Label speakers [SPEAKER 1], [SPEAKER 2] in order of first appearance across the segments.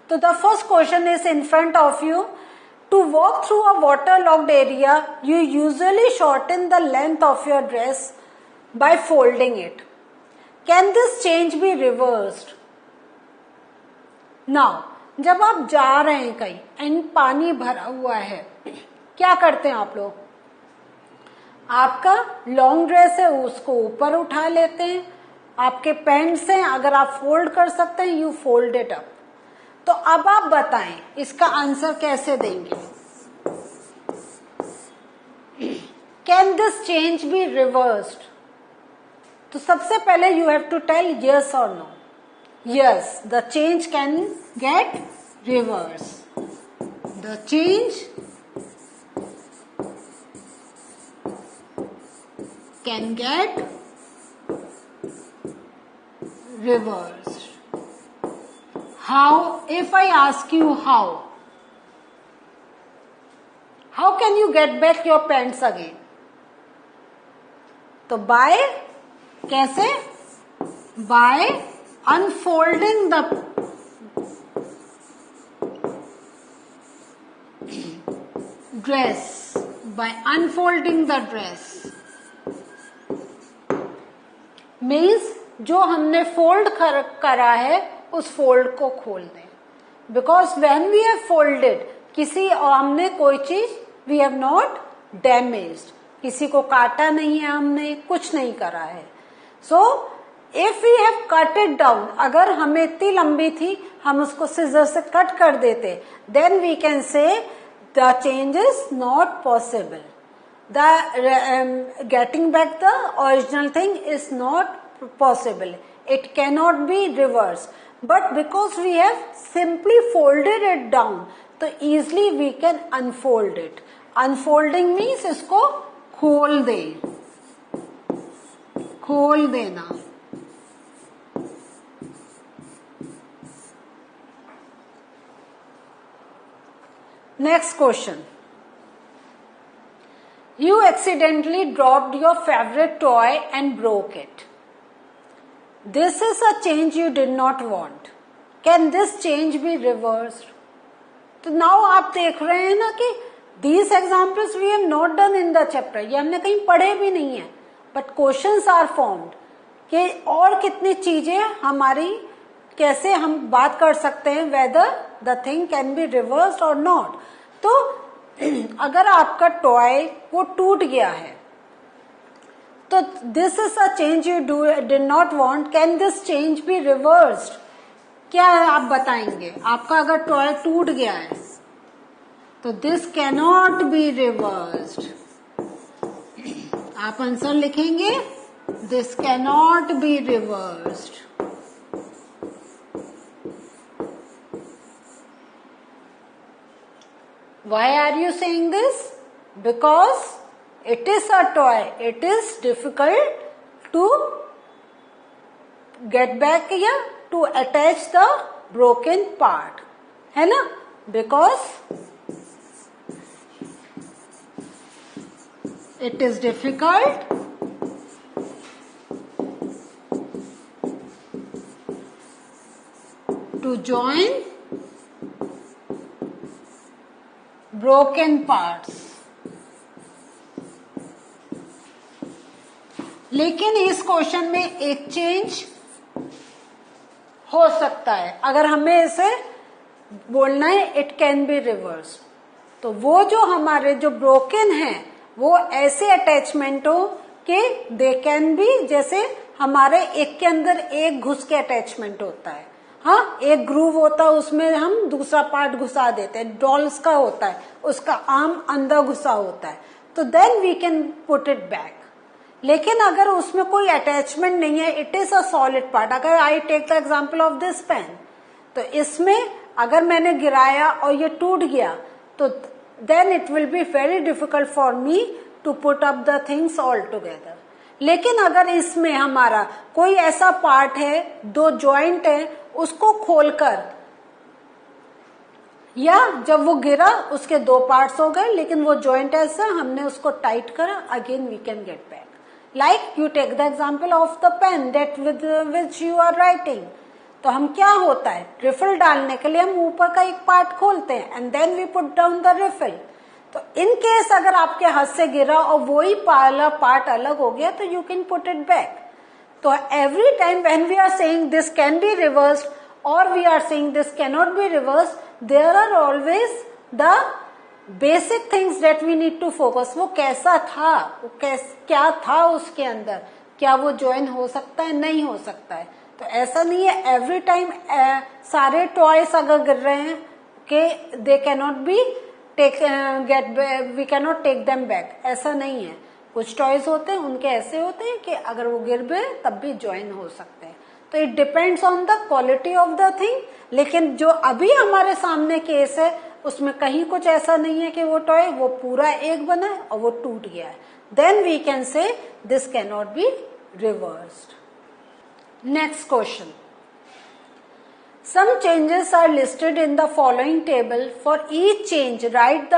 [SPEAKER 1] तो the first question is in front of you. To walk through a waterlogged area, you usually shorten the length of your dress by folding it. Can this change be reversed? Now, जब आप जा रहे हैं कहीं and पानी भरा हुआ है, क्या करते हैं आप लोग? आपका लॉन्ग ड्रेस है उसको ऊपर उठा लेते हैं, आपके पैंट्स हैं अगर आप फोल्ड कर सकते हैं यू फोल्ड इट अप. तो अब आप बताएं इसका आंसर कैसे देंगे? Can this change be reversed? तो सबसे पहले you have to tell yes और no. Yes, the change can get reverse. The change can get reversed. How? If I ask you how can you get back your pants again? तो by कैसे? By unfolding the dress. By unfolding the dress means जो हमने fold करा है उस fold को खोल दें. Because when we have folded, किसी हमने कोई चीज वी हैव नॉट डैमेज्ड, किसी को काटा नहीं है, हमने कुछ नहीं करा है. So if we have cut it down, अगर हमें इतनी लंबी थी हम उसको सिजर से कट कर देते, then we can say the change is not possible. The getting back the original thing is not possible. It cannot be reversed. But because we have simply folded it down, so easily we can unfold it. Unfolding means इसको खोल दे, खोल देना. Next question. You accidentally dropped your favorite toy and broke it. This is a change you did not want. Can this change be reversed? तो now आप देख रहे हैं ना कि these examples we have not done in the chapter. ये हमने कहीं पढ़े भी नहीं है. But questions are formed. कि और कितनी चीजें हमारी कैसे हम बात कर सकते हैं whether the thing can be reversed or not. तो अगर आपका टॉय वो टूट गया है तो this is a change you did not want. Can this change be reversed? क्या है आप बताएंगे? आपका अगर टॉय टूट गया है तो दिस कैनॉट बी रिवर्स्ड. आप आंसर लिखेंगे this cannot be reversed. Why are you saying this? Because it is a toy. It is difficult to get back here to attach the broken part. है ना? Because it is difficult to join broken parts. लेकिन इस question में एक change हो सकता है. अगर हमें इसे बोलना है इट कैन बी रिवर्स, तो वो जो हमारे जो ब्रोकन है वो ऐसे अटैचमेंट हो कि दे कैन बी, जैसे हमारे एक के अंदर एक घुस के अटैचमेंट होता है. हाँ, एक ग्रूव होता है उसमें हम दूसरा पार्ट घुसा देते हैं. डॉल्स का होता है उसका आर्म अंदर घुसा होता है, तो then we can put it back. लेकिन अगर उसमें कोई अटैचमेंट नहीं है, it is a solid part. अगर I take the example of this pen, तो इसमें अगर मैंने गिराया और ये टूट गया तो then it will be very difficult for me to put up the things all together. लेकिन अगर इसमें हमारा कोई ऐसा पार्ट है, दो जॉइंट है, उसको खोलकर, या जब वो गिरा उसके दो पार्ट्स हो गए लेकिन वो जॉइंट ऐसा हमने उसको टाइट करा, again we can get back. Like you take the example of the pen that with which you are writing. तो हम क्या होता है, रिफिल डालने के लिए हम ऊपर का एक पार्ट खोलते हैं and then we put down the refill. तो इन केस अगर आपके हाथ से गिरा और वही पार्ट अलग हो गया तो you can put it back. तो every time when we are saying this can be reversed और we are saying this can not be reversed, there are always the basic things that we need to focus. वो कैसा था, वो क्या था उसके अंदर, क्या वो ज्वाइन हो सकता है, नहीं हो सकता है। तो ऐसा नहीं है एवरी टाइम सारे टॉयस अगर गिर रहे हैं कि they can not be we can not take them back, ऐसा नहीं है। कुछ टॉयज होते हैं उनके ऐसे होते हैं कि अगर वो गिर गए तब भी ज्वाइन हो सकते हैं। तो it depends on the quality of the thing. लेकिन जो अभी हमारे सामने केस है उसमें कहीं कुछ ऐसा नहीं है कि वो टॉय वो पूरा एक बना है और वो टूट गया है, then we can say this can not be reversed. Next question, some changes are listed in the following table. For each change write in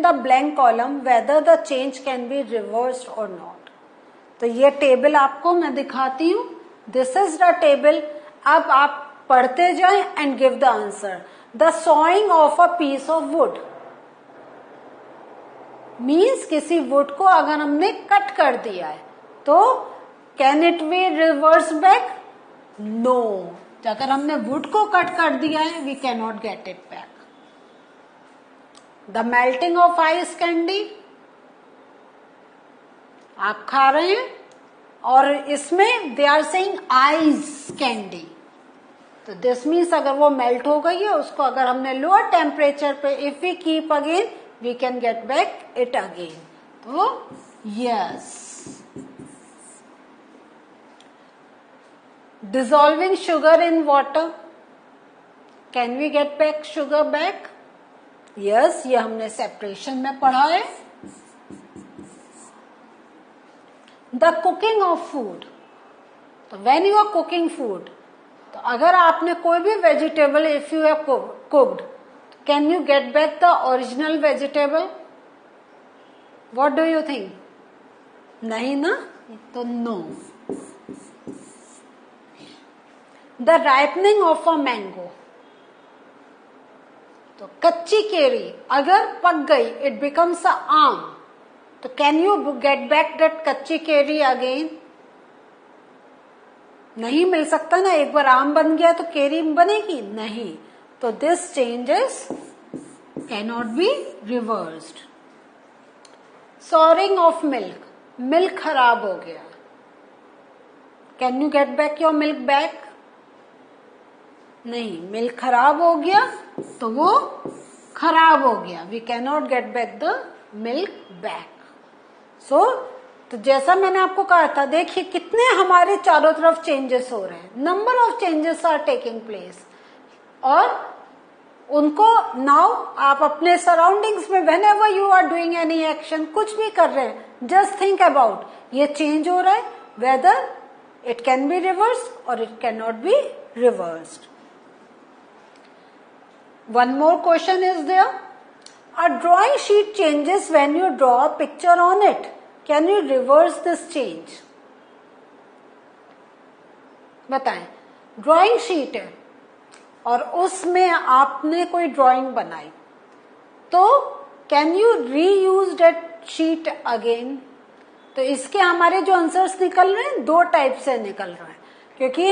[SPEAKER 1] the blank column whether the change can be reversed or not. तो ये table आपको मैं दिखाती हूँ, this is the table. अब आप पढ़ते जाएं and give the answer. The sawing of a piece of wood means किसी वुड को अगर हमने कट कर दिया है तो can it be reverse back? No, अगर हमने वुड को कट कर दिया है we can not get it back. The melting of ice candy, आप खा रहे हैं और इसमें they are saying ice candy, तो दिस मीन्स अगर वो मेल्ट हो गई है उसको अगर हमने लोअर टेम्परेचर पे if we keep again we can get back it again. तो yes. Dissolving sugar in water, can we get back sugar back? Yes, ये हमने separation में पढ़ा है। The cooking of food, तो when you are cooking food, तो अगर आपने कोई भी vegetable if you have cooked, can you get back the original vegetable? What do you think? नहीं ना, तो no. The ripening of a mango, तो कच्ची केरी अगर पक गई इट बिकम्स अ आम, तो can you get back that कच्ची केरी अगेन? नहीं मिल सकता ना, एक बार आम बन गया तो केरी बनेगी नहीं। तो this changes can not be reversed. Souring of milk, milk खराब हो गया, can you get back your milk back? नहीं, मिल्क खराब हो गया तो वो खराब हो गया, we can not get back the milk back. So तो जैसा मैंने आपको कहा था, देखिए कितने हमारे चारों तरफ चेंजेस हो रहे हैं, number of changes are taking place. और उनको नाउ आप अपने सराउंडिंग्स में whenever you are doing any action, कुछ भी कर रहे हैं, जस्ट थिंक अबाउट ये चेंज हो रहा है, whether it can be reverse और it can not be reversed. One more question is there. A drawing sheet changes when you draw a picture on it. Can you reverse this change? बताएं, drawing sheet है और उसमें आपने कोई drawing बनाई, तो can you reuse that sheet again? तो इसके हमारे जो आंसर्स निकल रहे हैं दो टाइप से निकल रहे हैं, क्योंकि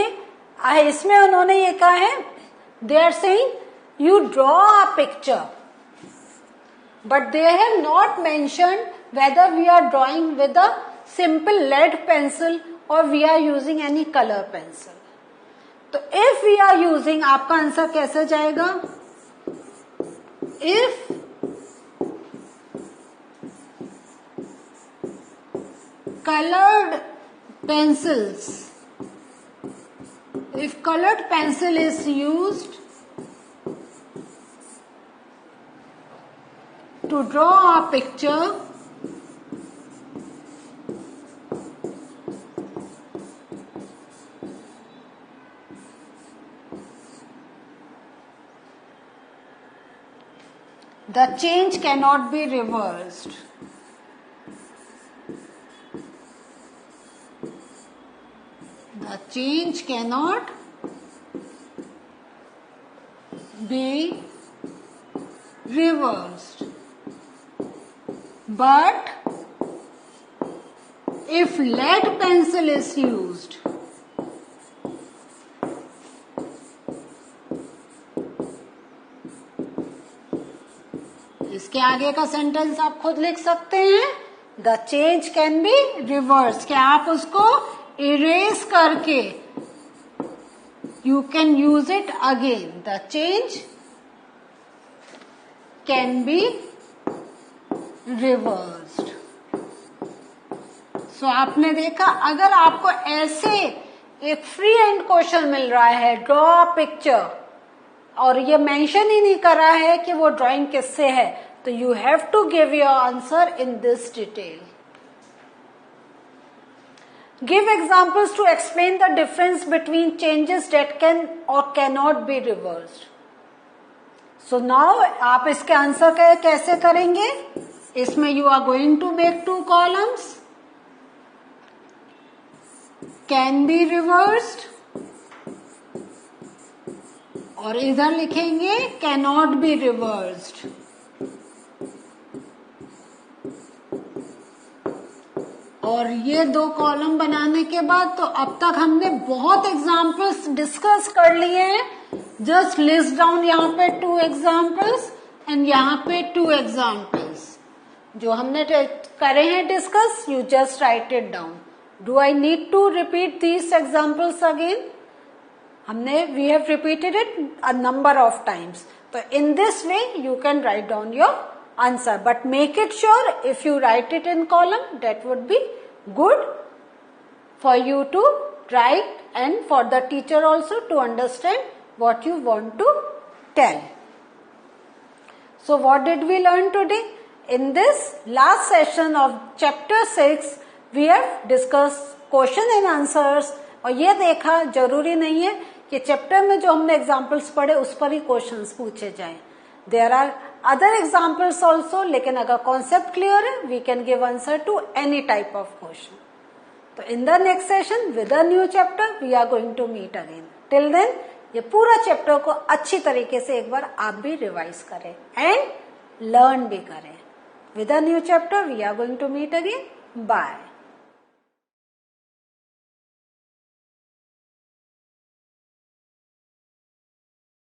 [SPEAKER 1] इसमें उन्होंने ये कहा है, they are saying you draw a picture but they have not mentioned whether we are drawing with a simple lead pencil or we are using any color pencil. तो if we are using, आपका answer कैसे जाएगा? if colored pencils, if colored pencil is used to draw a picture, the change cannot be reversed. The change cannot be reversed. But if lead pencil is used, इसके आगे का sentence आप खुद लिख सकते हैं. The change can be reverse. क्या आप उसको इरेज करके you can use it again. The change can be reversed. So आपने देखा, अगर आपको ऐसे एक फ्री एंड क्वेश्चन मिल रहा है, ड्रॉ पिक्चर, और ये मेंशन ही नहीं कर रहा है कि वो ड्राइंग किससे है, तो you have to give your answer in this detail. Give examples to explain the difference between changes that can और can not be reversed. So now आप इसके आंसर कैसे करेंगे. इसमें you are going to make 2 columns. Can be reversed, और इधर लिखेंगे can not be reversed. और ये 2 कॉलम बनाने के बाद तो अब तक हमने बहुत एग्जाम्पल्स डिस्कस कर लिए हैं. जस्ट लिस्ट डाउन यहाँ पे 2 एग्जाम्पल्स एंड यहाँ पे 2 एग्जाम्पल्स जो हमने करे हैं discuss. You just write it down. Do I need to repeat these examples again. हमने we have repeated it a number of times. तो in this way you can write down your answer, but make it sure if you write it in column, that would be good for you to write and for the teacher also to understand what you want to tell. So what did we learn today? In this last session of chapter 6 we have discussed question and answers. और ये देखा जरूरी नहीं है कि chapter में जो हमने एग्जाम्पल्स पढ़े उस पर ही क्वेश्चंस पूछे जाएं. There are other examples also, लेकिन अगर कॉन्सेप्ट क्लियर है we can give answer to any type of question. तो in the next session with a new chapter we are going to meet again. Till then ये पूरा chapter को अच्छी तरीके से एक बार आप भी रिवाइज करें एंड लर्न भी करें. With a new chapter we are going to meet again. Bye.